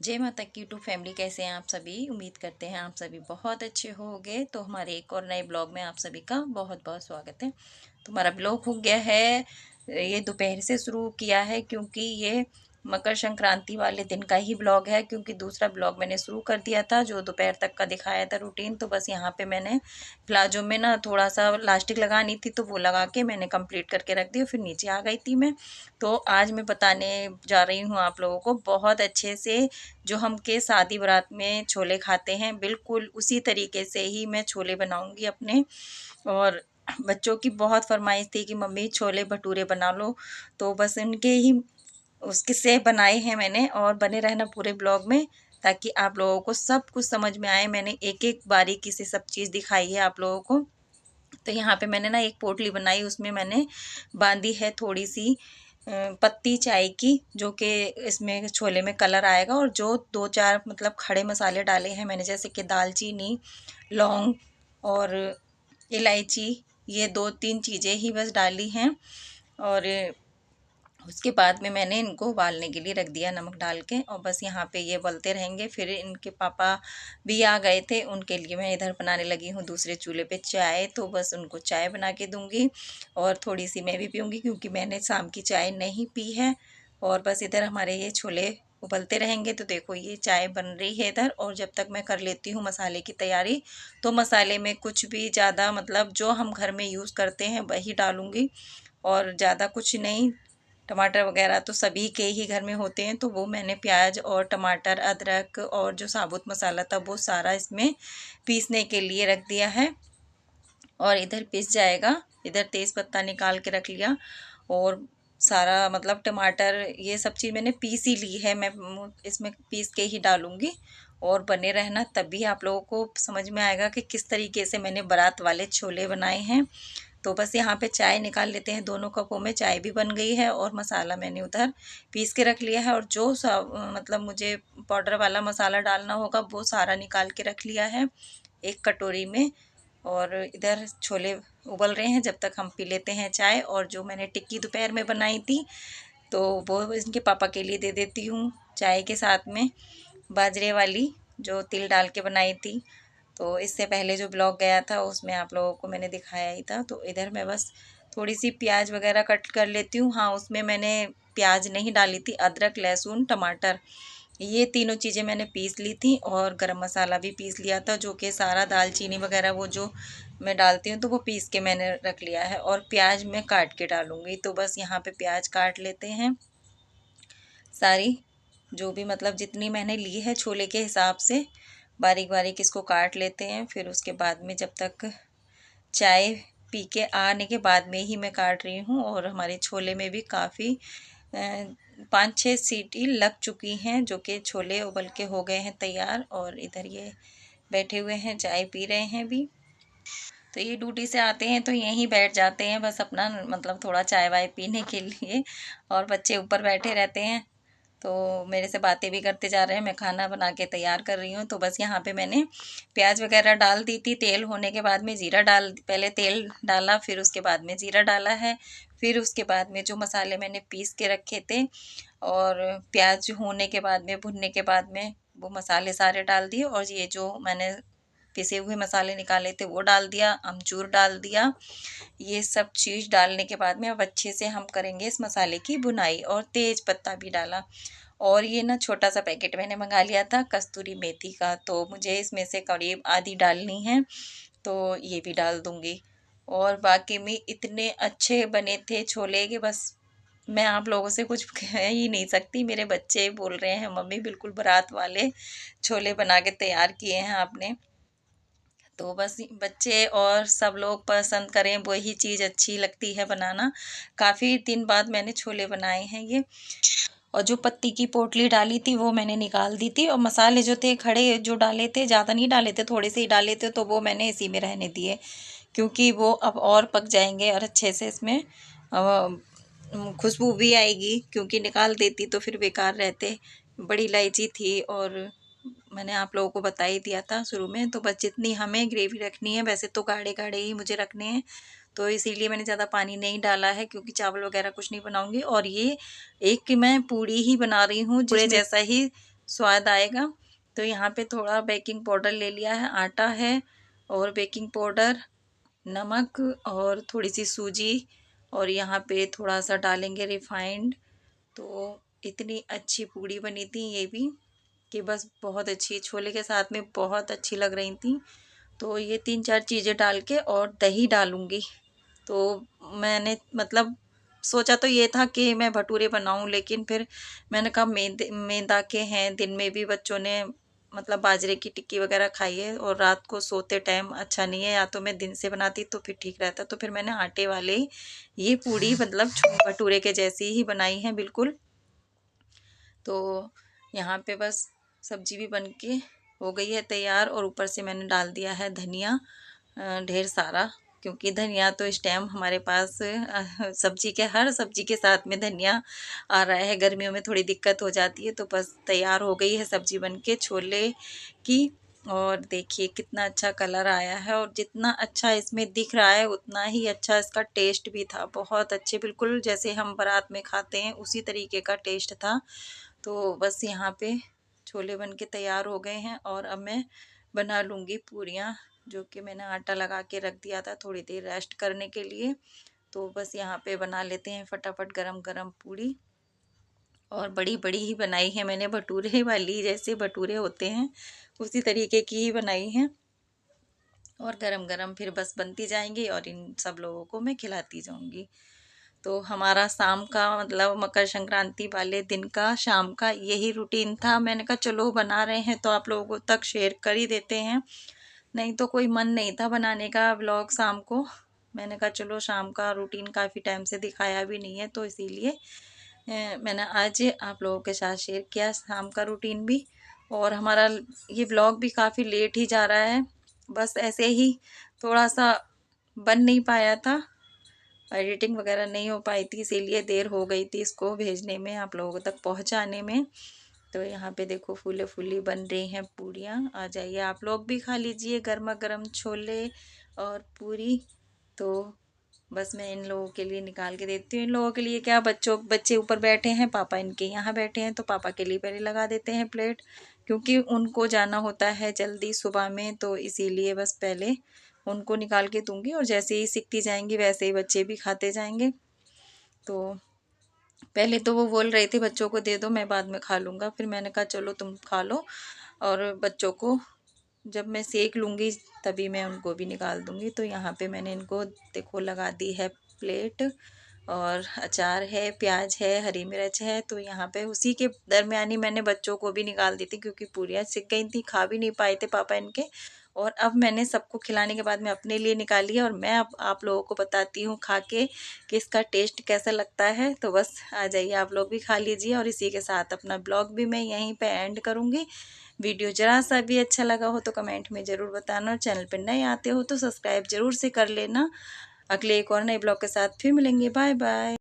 जय माता की यूट्यूब फैमिली, कैसे हैं आप सभी। उम्मीद करते हैं आप सभी बहुत अच्छे होंगे। तो हमारे एक और नए ब्लॉग में आप सभी का बहुत बहुत स्वागत है। तो हमारा ब्लॉग हो गया है, ये दोपहर से शुरू किया है क्योंकि ये मकर संक्रांति वाले दिन का ही ब्लॉग है, क्योंकि दूसरा ब्लॉग मैंने शुरू कर दिया था जो दोपहर तक का दिखाया था रूटीन। तो बस यहाँ पे मैंने प्लाजो में ना थोड़ा सा लास्टिक लगानी थी, तो वो लगा के मैंने कंप्लीट करके रख दिया, फिर नीचे आ गई थी मैं। तो आज मैं बताने जा रही हूँ आप लोगों को बहुत अच्छे से, जो हम के शादी बारात में छोले खाते हैं बिल्कुल उसी तरीके से ही मैं छोले बनाऊंगी अपने। और बच्चों की बहुत फरमाइश थी कि मम्मी छोले भटूरे बना लो, तो बस उनके ही उसके से बनाए हैं मैंने। और बने रहना पूरे ब्लॉग में ताकि आप लोगों को सब कुछ समझ में आए। मैंने एक एक बारीकी से सब चीज़ दिखाई है आप लोगों को। तो यहाँ पे मैंने ना एक पोटली बनाई, उसमें मैंने बांधी है थोड़ी सी पत्ती चाय की, जो कि इसमें छोले में कलर आएगा। और जो दो चार मतलब खड़े मसाले डाले हैं मैंने, जैसे कि दालचीनी, लौंग और इलायची, ये दो तीन चीज़ें ही बस डाली हैं। और उसके बाद में मैंने इनको उबालने के लिए रख दिया नमक डाल के, और बस यहाँ पे ये उबलते रहेंगे। फिर इनके पापा भी आ गए थे, उनके लिए मैं इधर बनाने लगी हूँ दूसरे चूल्हे पे चाय। तो बस उनको चाय बना के दूँगी और थोड़ी सी मैं भी पीऊँगी, क्योंकि मैंने शाम की चाय नहीं पी है। और बस इधर हमारे ये छोले उबलते रहेंगे। तो देखो ये चाय बन रही है इधर, और जब तक मैं कर लेती हूँ मसाले की तैयारी। तो मसाले में कुछ भी ज़्यादा मतलब जो हम घर में यूज़ करते हैं वही डालूँगी, और ज़्यादा कुछ नहीं। टमाटर वगैरह तो सभी के ही घर में होते हैं, तो वो मैंने प्याज और टमाटर, अदरक और जो साबुत मसाला था वो सारा इसमें पीसने के लिए रख दिया है। और इधर पिस जाएगा। इधर तेज़ पत्ता निकाल के रख लिया, और सारा मतलब टमाटर ये सब चीज़ मैंने पीस ही ली है। मैं इसमें पीस के ही डालूँगी। और बने रहना, तभी आप लोगों को समझ में आएगा कि किस तरीके से मैंने बारात वाले छोले बनाए हैं। तो बस यहाँ पे चाय निकाल लेते हैं, दोनों कपों में चाय भी बन गई है, और मसाला मैंने उधर पीस के रख लिया है। और जो मतलब मुझे पाउडर वाला मसाला डालना होगा वो सारा निकाल के रख लिया है एक कटोरी में। और इधर छोले उबल रहे हैं, जब तक हम पी लेते हैं चाय। और जो मैंने टिक्की दोपहर में बनाई थी, तो वो इनके पापा के लिए दे देती हूँ चाय के साथ में, बाजरे वाली जो तिल डाल के बनाई थी। तो इससे पहले जो ब्लॉग गया था उसमें आप लोगों को मैंने दिखाया ही था। तो इधर मैं बस थोड़ी सी प्याज वगैरह कट कर लेती हूँ। हाँ, उसमें मैंने प्याज नहीं डाली थी, अदरक, लहसुन, टमाटर, ये तीनों चीज़ें मैंने पीस ली थी। और गरम मसाला भी पीस लिया था, जो कि सारा दालचीनी वगैरह वो जो मैं डालती हूँ तो वो पीस के मैंने रख लिया है। और प्याज मैं काट के डालूँगी। तो बस यहाँ पे प्याज काट लेते हैं सारी, जो भी मतलब जितनी मैंने ली है छोले के हिसाब से बारीक बारीक इसको काट लेते हैं। फिर उसके बाद में जब तक चाय पी के आने के बाद में ही मैं काट रही हूँ। और हमारे छोले में भी काफ़ी 5-6 सीटी लग चुकी हैं, जो कि छोले उबल के हो गए हैं तैयार। और इधर ये बैठे हुए हैं, चाय पी रहे हैं भी। तो ये ड्यूटी से आते हैं तो यहीं बैठ जाते हैं बस अपना मतलब थोड़ा चाय वाय पीने के लिए। और बच्चे ऊपर बैठे रहते हैं, तो मेरे से बातें भी करते जा रहे हैं। मैं खाना बना के तैयार कर रही हूँ। तो बस यहाँ पे मैंने प्याज वगैरह डाल दी थी, तेल होने के बाद में जीरा डाल, पहले तेल डाला फिर उसके बाद में जीरा डाला है। फिर उसके बाद में जो मसाले मैंने पीस के रखे थे, और प्याज होने के बाद में, भुनने के बाद में वो मसाले सारे डाल दिए। और ये जो मैंने पिसे हुए मसाले निकाले थे वो डाल दिया, अमचूर डाल दिया। ये सब चीज़ डालने के बाद में अब अच्छे से हम करेंगे इस मसाले की भुनाई। और तेज पत्ता भी डाला। और ये ना छोटा सा पैकेट मैंने मंगा लिया था कस्तूरी मेथी का, तो मुझे इसमें से करीब आधी डालनी है, तो ये भी डाल दूँगी। और बाकी में इतने अच्छे बने थे छोले कि बस मैं आप लोगों से कुछ कह ही नहीं सकती। मेरे बच्चे बोल रहे हैं मम्मी बिल्कुल बारात वाले छोले बना के तैयार किए हैं आपने। तो बस बच्चे और सब लोग पसंद करें वही चीज़ अच्छी लगती है बनाना। काफ़ी दिन बाद मैंने छोले बनाए हैं ये। और जो पत्ती की पोटली डाली थी वो मैंने निकाल दी थी। और मसाले जो थे खड़े जो डाले थे, ज़्यादा नहीं डाले थे, थोड़े से ही डाले थे, तो वो मैंने इसी में रहने दिए, क्योंकि वो अब और पक जाएंगे और अच्छे से इसमें खुशबू भी आएगी। क्योंकि निकाल देती तो फिर बेकार रहते। बड़ी इलायची थी, और मैंने आप लोगों को बता ही दिया था शुरू में। तो बस जितनी हमें ग्रेवी रखनी है, वैसे तो गाढ़े गाढ़े ही मुझे रखने हैं, तो इसीलिए मैंने ज़्यादा पानी नहीं डाला है, क्योंकि चावल वगैरह कुछ नहीं बनाऊंगी। और ये एक कि मैं पूड़ी ही बना रही हूँ, पूरे जैसा ही स्वाद आएगा। तो यहाँ पे थोड़ा बेकिंग पाउडर ले लिया है, आटा है और बेकिंग पाउडर, नमक और थोड़ी सी सूजी, और यहाँ पे थोड़ा सा डालेंगे रिफाइंड। तो इतनी अच्छी पूड़ी बनी थी ये भी कि बस बहुत अच्छी, छोले के साथ में बहुत अच्छी लग रही थी। तो ये 3-4 चीज़ें डाल के और दही डालूँगी। तो मैंने मतलब सोचा तो ये था कि मैं भटूरे बनाऊं, लेकिन फिर मैंने कहा मैदा के हैं, दिन में भी बच्चों ने मतलब बाजरे की टिक्की वगैरह खाई है और रात को सोते टाइम अच्छा नहीं है, या तो मैं दिन से बनाती तो फिर ठीक रहता। तो फिर मैंने आटे वाले ये पूड़ी मतलब भटूरे के जैसी ही बनाई है बिल्कुल। तो यहाँ पे बस सब्जी भी बन के हो गई है तैयार, और ऊपर से मैंने डाल दिया है धनिया ढेर सारा, क्योंकि धनिया तो इस टाइम हमारे पास सब्जी के हर सब्जी के साथ में धनिया आ रहा है। गर्मियों में थोड़ी दिक्कत हो जाती है। तो बस तैयार हो गई है सब्जी बन के छोले की। और देखिए कितना अच्छा कलर आया है, और जितना अच्छा इसमें दिख रहा है उतना ही अच्छा इसका टेस्ट भी था। बहुत अच्छे, बिल्कुल जैसे हम बारात में खाते हैं उसी तरीके का टेस्ट था। तो बस यहाँ पे छोले बन के तैयार हो गए हैं, और अब मैं बना लूँगी पूरियाँ, जो कि मैंने आटा लगा के रख दिया था थोड़ी देर रेस्ट करने के लिए। तो बस यहाँ पे बना लेते हैं फटाफट गरम गरम पूड़ी। और बड़ी बड़ी ही बनाई है मैंने, भटूरे वाली, जैसे भटूरे होते हैं उसी तरीके की ही बनाई हैं। और गरम गरम फिर बस बनती जाएंगी और इन सब लोगों को मैं खिलाती जाऊंगी। तो हमारा शाम का मतलब मकर संक्रांति वाले दिन का शाम का यही रूटीन था। मैंने कहा चलो बना रहे हैं तो आप लोगों तक शेयर कर ही देते हैं, नहीं तो कोई मन नहीं था बनाने का व्लॉग शाम को। मैंने कहा चलो शाम का रूटीन काफ़ी टाइम से दिखाया भी नहीं है, तो इसीलिए मैंने आज आप लोगों के साथ शेयर किया शाम का रूटीन भी। और हमारा ये व्लॉग भी काफ़ी लेट ही जा रहा है, बस ऐसे ही थोड़ा सा बन नहीं पाया था, एडिटिंग वगैरह नहीं हो पाई थी, इसीलिए देर हो गई थी इसको भेजने में, आप लोगों तक पहुंचाने में। तो यहाँ पे देखो फूले फूली बन रही हैं पूड़ियाँ, आ जाइए आप लोग भी खा लीजिए गर्मा गर्म छोले और पूरी। तो बस मैं इन लोगों के लिए निकाल के देती हूँ। इन लोगों के लिए क्या, बच्चे ऊपर बैठे हैं, पापा इनके यहाँ बैठे हैं, तो पापा के लिए पहले लगा देते हैं प्लेट, क्योंकि उनको जाना होता है जल्दी सुबह में, तो इसीलिए बस पहले उनको निकाल के दूंगी, और जैसे ही सीखती जाएंगी वैसे ही बच्चे भी खाते जाएंगे। तो पहले तो वो बोल रहे थे बच्चों को दे दो मैं बाद में खा लूँगा, फिर मैंने कहा चलो तुम खा लो, और बच्चों को जब मैं सेक लूँगी तभी मैं उनको भी निकाल दूँगी। तो यहाँ पे मैंने इनको देखो लगा दी है प्लेट, और अचार है, प्याज है, हरी मिर्च है। तो यहाँ पे उसी के दरमियान ही मैंने बच्चों को भी निकाल दी थी, क्योंकि पूरियाँ सिक गई थी, खा भी नहीं पाए थे पापा इनके। और अब मैंने सबको खिलाने के बाद में अपने लिए निकाली है, और मैं अब आप लोगों को बताती हूँ खा के कि इसका टेस्ट कैसा लगता है। तो बस आ जाइए आप लोग भी खा लीजिए, और इसी के साथ अपना ब्लॉग भी मैं यहीं पे एंड करूँगी। वीडियो जरा सा भी अच्छा लगा हो तो कमेंट में ज़रूर बताना, और चैनल पर नए आते हो तो सब्सक्राइब ज़रूर से कर लेना। अगले एक और नए ब्लॉग के साथ फिर मिलेंगे, बाय बाय।